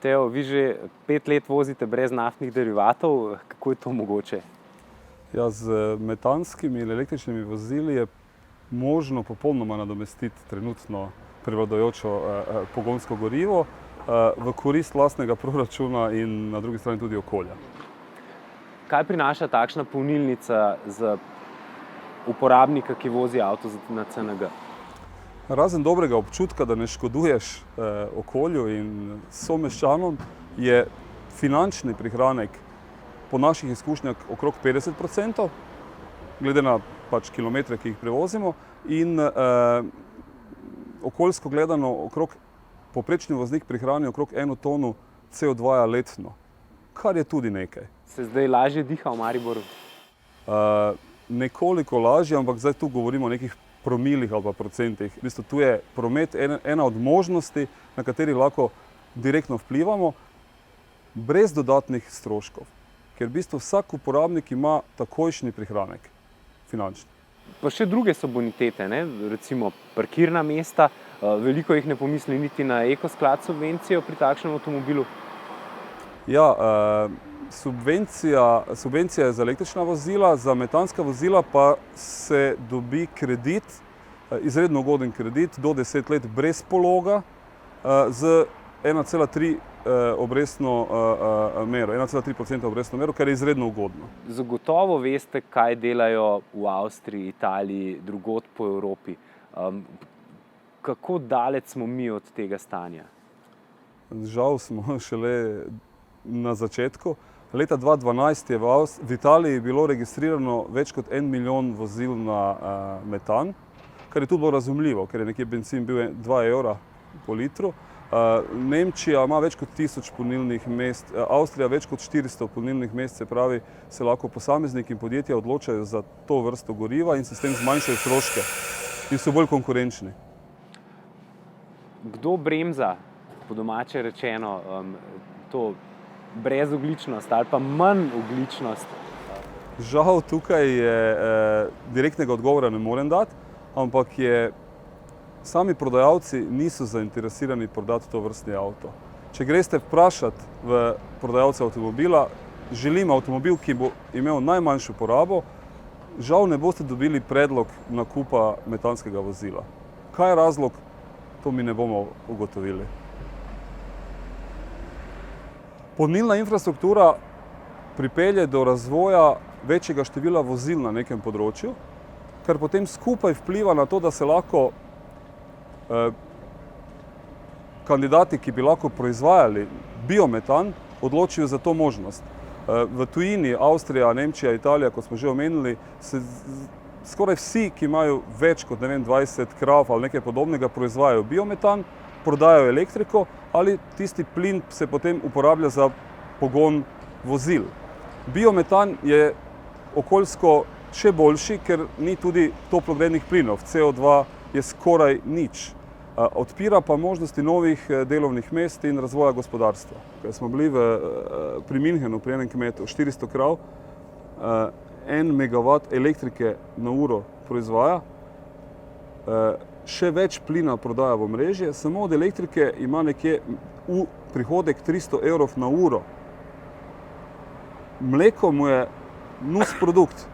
Mateo, vi že 5 let vozite brez naftnih derivatov. Kako je to mogoče? Ja, z metanskimi in električnimi vozili je možno popolnoma nadomestiti trenutno prevladujočo pogonsko gorivo v korist lastnega proračuna in na drugi strani tudi okolja. Kaj prinaša takšna polnilnica za uporabnika, ki vozi avto na CNG? Razen dobrega občutka, da ne škoduješ okolju in someščanom, je finančni prihranek po naših izkušnjah okrog 50%, glede na kilometre, ki jih prevozimo, in okoljsko gledano povprečni voznik prihrani okrog 1 tono CO2 letno, kar je tudi nekaj. Se zdaj lažje diha v Mariboru? Nekoliko lažje, ampak zdaj tu govorimo o nekih promilih ali pa procentih. V bistvu tu je promet ena od možnosti, na kateri lahko direktno vplivamo, brez dodatnih stroškov. Ker v bistvu vsak uporabnik ima takojšnji prihranek, finančni. Pa še druge so bonitete, ne? Recimo parkirna mesta. Veliko jih ne pomisli niti na ekosklad subvencijo pri takšnem avtomobilu. Ja, subvencija je za električna vozila, za metanska vozila pa se dobi kredit, izredno ugoden kredit, do 10 let brez pologa, z 1,3% obrestno mero, kar je izredno ugodno. Zagotovo veste, kaj delajo v Avstriji, Italiji, drugod po Evropi. Kako daleč smo mi od tega stanja? Žal smo šele na začetku. Leta 2012 je v Italiji bilo registrirano več kot 1 milijon vozil na metan, kar je tudi bilo razumljivo, ker je nekje bencin bil 2 evra po litru. Nemčija ima več kot 1000 polnilnih mest, Avstrija več kot 400 polnilnih mest, se pravi, se lahko posamezniki in podjetja odločajo za to vrsto goriva in se s tem zmanjšajo stroške in so bolj konkurenčni. Kdo bremza, po domače rečeno, to brezogličnost ali pa manj ogličnost? Žal tukaj direktnega odgovora ne morem dati, ampak sami prodajalci niso zainteresirani prodati to vrstni avto. Če greste vprašati v prodajalca avtomobila, želim avtomobil, ki bo imel najmanjšo porabo, žal ne boste dobili predlog nakupa metanskega vozila. Kaj je razlog, to mi ne bomo ugotovili. Polnilna infrastruktura pripelje do razvoja večjega števila vozil na nekem področju, kar potem skupaj vpliva na to, da se lahko kandidati, ki bi lahko proizvajali biometan, odločijo za to možnost. V tujini, Avstrija, Nemčija, Italija, kot smo že omenili, se skoraj vsi, ki imajo več kot 20 krav ali nekaj podobnega, proizvajajo biometan, prodajajo elektriko ali tisti plin se potem uporablja za pogon vozil. Biometan je okoljsko še boljši, ker ni tudi toplogrednih plinov, CO2 je skoraj nič. Odpira pa možnosti novih delovnih mest in razvoja gospodarstva. Ker smo bili pri Münchenu pri enem kmetu, 400 krav, 1 megavat elektrike na uro proizvaja, še več plina prodaja v omrežje, samo od elektrike ima nekje prihodek 300 evrov na uro. Mleko mu je nus produkt.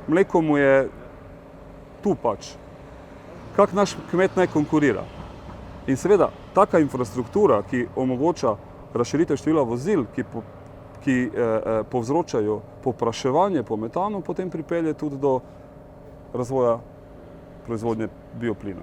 Mleko mu je tu pač. Kak naš kmet naj konkurira? In seveda, taka infrastruktura, ki omogoča razširitev števila vozil, ki povzročajo povpraševanje po metanu, potem pripelje tudi do razvoja proizvodnje bioplina.